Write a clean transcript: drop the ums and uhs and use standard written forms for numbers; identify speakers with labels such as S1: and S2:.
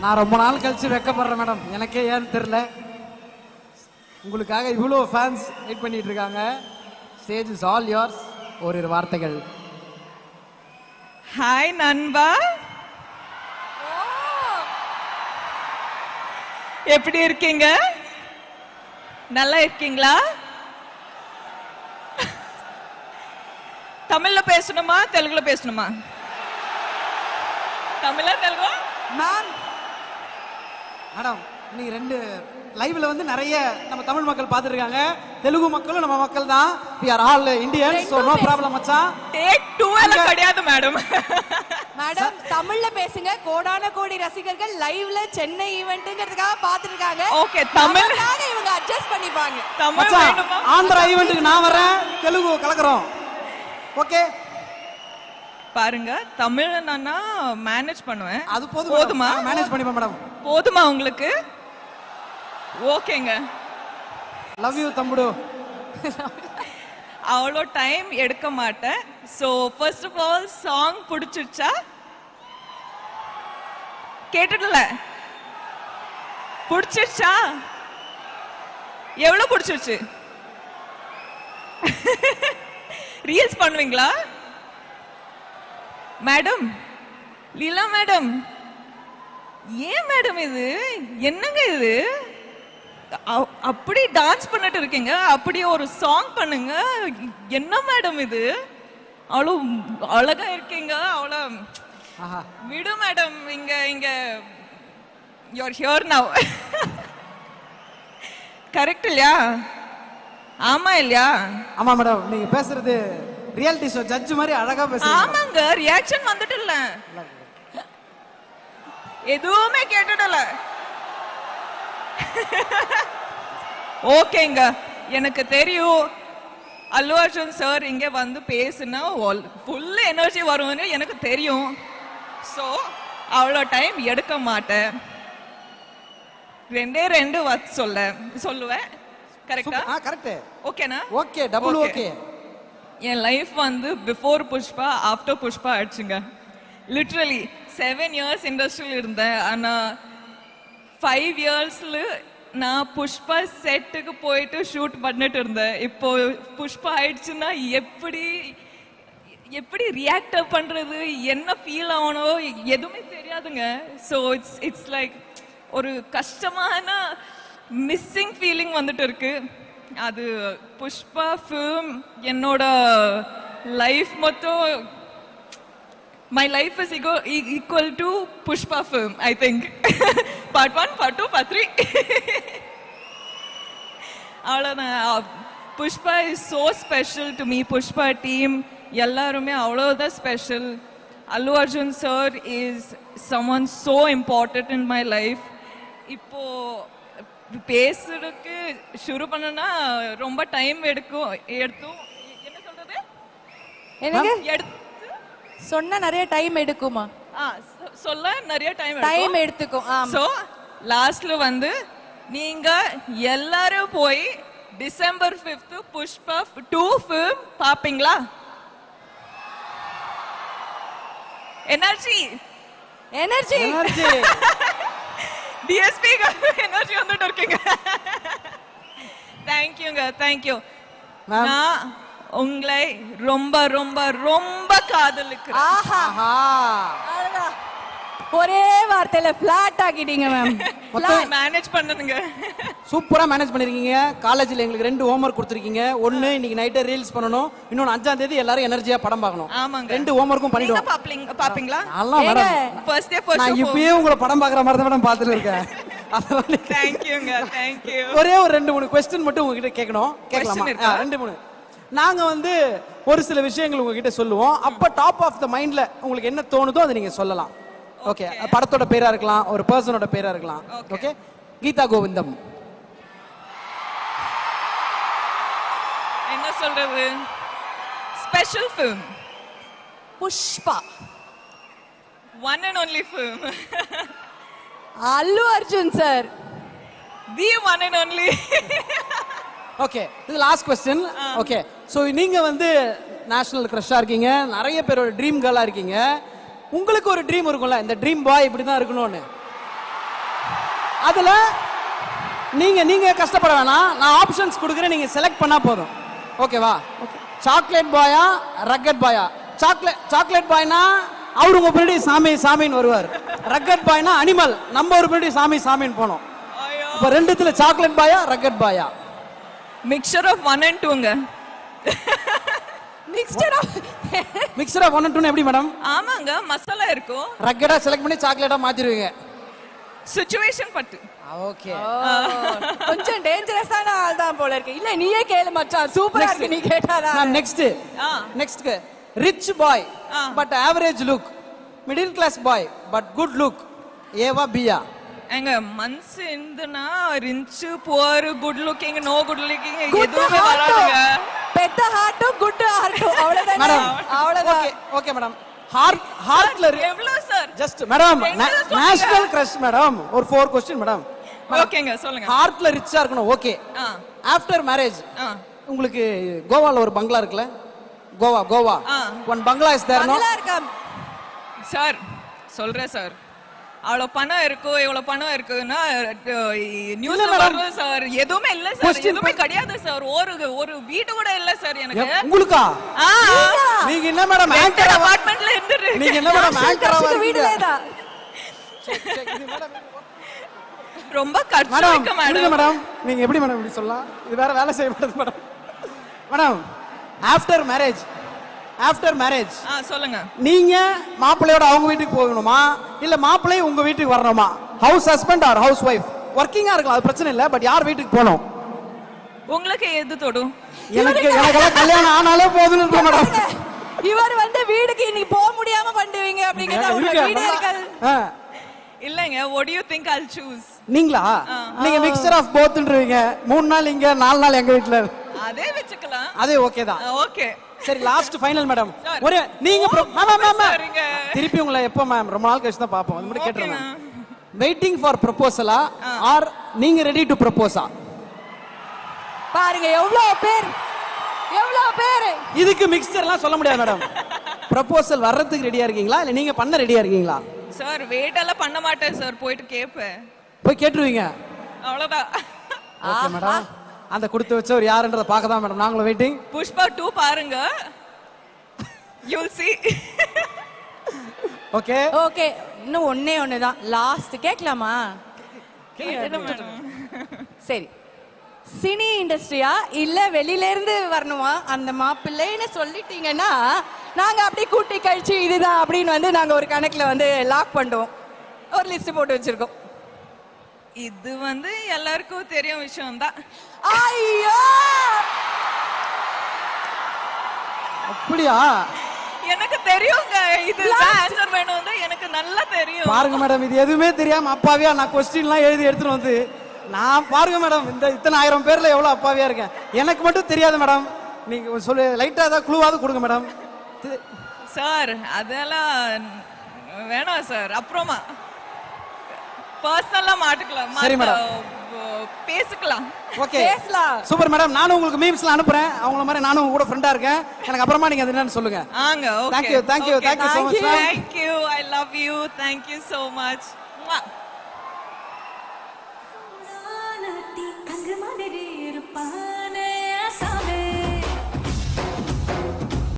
S1: நான் ரொம்ப நாள் கழிச்சு வெக்கப்படுறேன் மேடம். எனக்கே ஏன்னு தெரியல. உங்களுக்காக இவ்வளோ ஃபேன்ஸ் வெயிட் பண்ணிட்டு இருக்காங்க. Stage is all yours. ஓரிரு வார்த்தைகள்.
S2: ஹாய் நண்பா, எப்படி இருக்கீங்க? நல்லா இருக்கீங்களா? தமிழ்ல பேசணுமா தெலுங்குல பேசணுமா? தமிழா தெலுங்கா?
S1: மேம் மேடம், இன்னைக்கு 2 லைவ்ல வந்து நிறைய நம்ம தமிழ் மக்கள் பார்த்துட்டு இருக்காங்க. தெலுங்கு மக்களும் நம்ம மக்கள் தான். we are all Indians, so no problem மச்சான்.
S2: டேக் 2 எல்லாம் கிடையாது மேடம்.
S3: மேடம் தமிழ்ல பேசுங்க. கோடான கோடி ரசிகர்கள் லைவ்ல சென்னை ஈவென்ட்ங்கிறதுக்காக பார்த்துட்டு இருக்காங்க.
S2: ஓகே, தமிழ்
S3: இவங்க அட்ஜஸ்ட் பண்ணிப்பாங்க.
S2: தமிழ் வேணுமா?
S1: ஆந்திரா ஈவென்ட்க்கு நான் வரேன், தெலுங்கு கலக்குறோம். ஓகே
S2: பாருங்க, தமிழ் நான் மேனேஜ் பண்ணுவேன்.
S1: அது
S2: போதுமா?
S1: மேனேஜ் பண்ணிப்பேன் மேடம்.
S2: போதுமா உங்களுக்கு? ஓகேங்க,
S1: லவ் யூ தம்புடு.
S2: அவ்வளோ டைம் எடுக்க மாட்டேன். So first of all song பிடிச்சிருச்சா? கேட்டுடல, பிடிச்சிருச்சா? எவ்வளோ பிடிச்சிருச்சு? ரீல்ஸ் பண்ணுவீங்களா மேடம்? லீலா மேடம், ஏன் மேடம் இது? என்னங்க இது? அப்படி டான்ஸ் பண்ணிட்டு இருக்கீங்க, அப்படி ஒரு சாங் பண்ணுங்க. என்ன மேடம் இது? அவ்வளோ அழகா இருக்கீங்க. அவ்வளோ விடு மேடம். இங்க யூஆர் ஹியர் நவ். கரெக்ட் இல்லையா? ஆமா இல்லையா?
S1: ஆமா மேடம், நீங்க பேசுறது ரியாலிட்டி ஷோ ஜட்ஜ் மாதிரி அழகா பேசுறீங்க.
S2: ஆமாங்க, ரியாக்ஷன் வந்துட்டு இல்ல, எதுவுமே கேட்டுடல. ஓகேங்க, எனக்கு தெரியும் அல்லு அர்ஜுன் சார் இங்க வந்து பேசுனா ஃபுல் எனர்ஜி வரும்னு எனக்கு தெரியும். ஸோ அவ்வளோ டைம் எடுக்க மாட்டேன். 2 வார்த்தை சொல்லுவேன். கரெக்டா?
S1: கரெக்ட்.
S2: ஓகேனா?
S1: Okay, double okay.
S2: என் லைஃப் வந்து பிஃபோர் புஷ்பா ஆஃப்டர் புஷ்பா ஆயிடுச்சுங்க. லிட்ரலி 7 இயர்ஸ் இண்டஸ்ட்ரியில் இருந்தேன். ஆனால் 5 இயர்ஸ்ல நான் புஷ்பா செட்டுக்கு போயிட்டு ஷூட் பண்ணிட்டு இருந்தேன். இப்போ புஷ்பா ஆயிடுச்சுன்னா எப்படி ரியாக்ட் பண்றது, என்ன ஃபீல் ஆகணும், எதுவுமே தெரியாதுங்க. ஸோ இட்ஸ் லைக் ஒரு கஷ்டமான மிஸ்ஸிங் ஃபீலிங் வந்துட்டு இருக்கு. அது புஷ்பா ஃபிலிம் என்னோட லைஃப் மொத்தம். My life is equal to Pushpa film, I think. Part 1, Part 2, Part 3. Pushpa is so special to me. Pushpa team, ellarume avlodha special. Allu Arjun sir is someone so important in my life. Ipo பேசுறதுக்கு ஷுரு பண்ணனா ரொம்ப time எடுக்கும். என்ன சொல்றது?
S3: என்னங்க சொன்னா நிறைய time எடுக்குமா?
S2: சொல்ல நிறைய
S3: டைம் எடுத்துக்கும்.
S2: சோ லாஸ்ட்ல வந்து நீங்க எல்லாரும் போய் டிசம்பர் 5th புஷ்பா 2 ஃபிலிம் பாப்பீங்களா? Energy
S3: energy
S1: energy
S2: DSP energy வந்துட்டு இருக்கீங்க. தேங்க்யூங்க, தேங்க்யூ. நான் உங்களை ரொம்ப ரொம்ப ரொம்ப காதலிக்கிறேன்.
S3: ஆஹா, ஒரே வார்த்தையில ஃபிளாட் ஆகிட்டீங்க மேம்.
S2: மேனேஜ் பண்ணுங்க.
S1: சூப்பரா மேனேஜ் பண்ணிருக்கீங்க. காலேஜ்ல எங்களுக்கு 2 ஹோம்வொர்க் கொடுத்துருக்கீங்க. ஒன்னு இன்னைக்கு நைட்டே ரீல்ஸ் பண்ணணும், இன்னொன்னு 5ஆம் தேதி எல்லாரும் எனர்ஜியா படம் பார்க்கணும்.
S2: ஆமாங்க,
S1: 2 ஹோம்வொர்க்கும் பண்ணிடுவோம்.
S2: பாப்பீங்களா?
S1: நல்லா மேடம்,
S2: ஃபர்ஸ்ட் டே ஃபர்ஸ்ட்
S1: நான் இப்பவே உங்களை படம் பார்க்குற மாதிரி தான் மேடம் பார்த்துட்டு இருக்கேன்.
S2: தேங்க்யூங்க, தேங்க்யூ.
S1: ஒரே ஒரு 2-3 क्वेश्चन மட்டும் உங்ககிட்ட கேட்கணும். கேட்கலாமா? 2-3. நாங்க வந்து ஒரு சில விஷயங்கள் உங்ககிட்ட சொல்லுவோம். அப்ப டாப் ஆஃப் த மைண்ட்ல உங்களுக்கு என்ன தோணுதோ அதை நீங்க சொல்லலாம். ஓகே, படத்தோட பேரா இருக்கலாம், ஒரு பர்சனோட பேரா இருக்கலாம். ஓகே, கீதா கோவிந்தம்.
S2: என்ன சொல்றது? Special film
S3: Pushpa.
S2: One and only film.
S3: Allu Arjun sir,
S2: the one and only.
S1: Okay, இது லாஸ்ட் क्वेश्चन. ஓகே, சோ நீங்க வந்து நேஷனல் கிரஷா இருக்கீங்க, நிறைய பேரோட ட்ரீம் கேர்லா இருக்கீங்க. உங்களுக்கு ஒரு ட்ரீம் இருக்கும்ல, இந்த ட்ரீம் பாய் இப்படி தான் இருக்கணும்னு. அதுல நீங்க கஷ்டப்பட வேணாம், நான் ஆப்ஷன்ஸ் கொடுக்குறேன், நீங்க செலக்ட் பண்ணா போதும். ஓகேவா? சாக்லேட் பாயா ரக்கட் பாயா? சாக்லேட் பாய்னா அவரு உங்க பின்னாடி சாமி சாமின்னு வருவார். ரக்கட் பாய்னா அனிமல், நம்ம ஒரு பின்னாடி சாமி சாமின்னு போனோம். இப்ப ரெண்டுத்துல chocolate boy rugged boy?
S2: Mixture of 1 and 2ங்க.
S3: Mixture of
S1: mixture of 1 and 2 எப்படி மேடம்?
S2: ஆமாங்க, மசாலா இருக்கும்.
S1: ரக்கடா செலக்ட் பண்ணி சாக்லேட்டா மாத்திடுவீங்க.
S2: சிச்சுவேஷன் பட்டு.
S1: ஓகே.
S3: கொஞ்சம் டேஞ்சரஸான ஆள் தான் போல இருக்கு. இல்ல நீயே கேளு மச்சான், சூப்பரா இருக்கு நீ கேட்டாதா.
S1: Next rich boy but average look, middle class boy but good look, ஏவா பியா?
S2: எங்க மனசு இருந்துனா rich poor good looking no good looking எதுவுமே வராதுங்க.
S3: பெத்த ஹார்ட்டும் குட் ஹார்ட்டும் அவ்வளவுதான்
S1: மேடம்.
S3: அவ்வளவுதான்.
S1: Okay madam. ஹார்ட்ல
S2: எவ்வளவு சார்?
S1: Just madam national crush madam. ஒரு 4 क्वेश्चन மேடம்.
S2: ஓகேங்க சொல்லுங்க.
S1: ஹார்ட்ல ரிச்சா இருக்கணும். ஓகே. ஆஃப்டர் மேரேஜ் உங்களுக்கு கோவால ஒரு பங்களா இருக்குல்ல, கோவா ஒன் பங்களா இஸ் தேர்.
S3: நல்லா இருக்கா
S2: சார்? சொல்றேன் சார். அவ்வளவு பணம் இருக்கும், இவ்வளவு பணம் இருக்குன்னா நியூஸ்ல வரும் சார். எதுவுமே இல்ல சார், எதுவுமே கிடையாது சார். ஒரு வீடு கூட இல்ல சார் எனக்கு.
S1: உங்களுக்கா? நீங்க என்ன மேடம் ஆங்கர்
S2: அபார்ட்மெண்ட்ல இருந்துரு.
S1: நீங்க என்ன மேடம் ஆங்கரா
S3: வீடுல தான்.
S2: ரொம்ப கஷ்டம் இருக்கு மேடம்.
S1: மேடம் நீங்க எப்படி மேடம் இப்படி சொல்லலாம்? இது வேற வேலை செய்ய மாட்டேங்குது மேடம். மேடம் ஆஃப்டர் மேரேஜ்
S2: சொல்லுங்க.
S1: நீங்க மாப்பிள்ளையோட அவங்க வீட்டுக்கு போகணுமா இல்ல மாப்பிள்ளை உங்க வீட்டுக்கு வரணுமா? House husband or house wife? ஒர்க்கிங்கா இருக்கலாம், அது பிரச்சனை இல்ல, பட் யார் வீட்டுக்கு போகணும்?
S2: உங்களுக்கு எது தொடும்?
S1: எனக்கெல்லாம் கல்யாணம் ஆனாலே போதும்னு இருக்கு மேடம்.
S3: இவர் வந்து வீட்டுக்கு இன்னைக்கு போக முடியாம பண்ணுவீங்க அப்படிங்கறது உங்க வீடு இருக்காது.
S2: இல்லங்க, what do you think I'll choose?
S1: நீங்களா? நீங்க மிக்சர் ஆஃப் போத்ன்றீங்க. 3 நாள் இங்க 4 நாள் எங்க வீட்ல.
S2: அதே வெச்சுக்கலாம்.
S1: அதே ஓகே தான்.
S2: ஓகே.
S1: சரி லாஸ்ட் ஃபைனல் மேடம். ஒரு நீங்க மேம் திருப்பி உங்களை எப்போ மேம்? ரொம்ப நாள் கழிச்சு தான் பாப்போம். அது மட்டும் கேட்றேன். வெயிட்டிங் ஃபார் ப்ரொபோசலா ஆர் நீங்க ரெடி டு ப்ரொபோஸா?
S3: பாருங்க எவ்வளவு பேர்.
S1: இதுக்கு மிக்சர்லாம் சொல்ல முடியாது மேடம். ப்ரொபோசல் வர்றதுக்கு ரெடியா இருக்கீங்களா இல்ல நீங்க பண்ண ரெடியா இருக்கீங்களா?
S2: சார் வெயிட் எல்லாம் பண்ண மாட்டேன் சார், போயிட்டு கேப்பேன்.
S1: போய் கேட்டுருவீங்க?
S2: அவ்வளவுதான்.
S1: Okay madam. அந்த கொடுத்து வச்சவர் யாருன்றத பார்க்க தான் மேடம் நாங்களும் வெயிட்டிங்.
S2: புஷ்பா 2 பாருங்க, you'll see.
S3: ஓகே இன்னும் ஒண்ணே தான் லாஸ்ட் கேட்கலாமா? சரி, சினி இண்டஸ்ட்ரியா இல்ல வெளியில இருந்து வரணுமா அந்த மாப்பிள்ளைன்னு சொல்லிட்டீங்கன்னா நாங்க அப்படியே கூட்டி கழிச்சு இதுதான் அப்படின்னு வந்து நாங்க ஒரு கணக்குல வந்து லாக் பண்ணுவோம். ஒரு லிஸ்ட் போட்டு வச்சிருக்கோம்.
S2: இது வந்து எல்லாருக்கும் தெரியும் விஷயம் தான்.
S3: ஐயோ
S1: அப்படியா?
S2: எனக்கு தெரியுங்க, இது ஆன்சர் வேணும் வந்து எனக்கு நல்லா தெரியும்.
S1: பாருங்க மேடம், இது எதுவுமே தெரியாம அப்பாவியா நான் क्वेश्चनலாம் எழுதி எடுத்துட்டு வந்து நான் பாருங்க மேடம் இந்த இத்தனை 1000 பேர்ல எவ்வளவு அப்பாவியா இருக்கேன். எனக்கு மட்டும் தெரியாது மேடம். நீங்க சொல்லு லைட்டா ஏதாவது க்ளூவாவது கொடுங்க மேடம்.
S2: சார் அதெல்லாம் வேணாம் சார், அப்புறமா பர்சனலா மாட்டிக்கலாம்.
S1: சரி மேடம்,
S2: பேசிக்கலாம்.
S1: Okay super madam. நானும் உங்களுக்கு மீம்ஸ்லாம் அனுப்புறேன். அவங்கள மாதிரி நானும் உங்க கூட ஃப்ரெண்டா இருக்கேன். எனக்கு அப்புறமா நீங்க அது என்னன்னு சொல்லுங்க.
S2: ஆங்க okay.
S1: Thank you so much.
S2: Thank you. I love you. Thank you so much.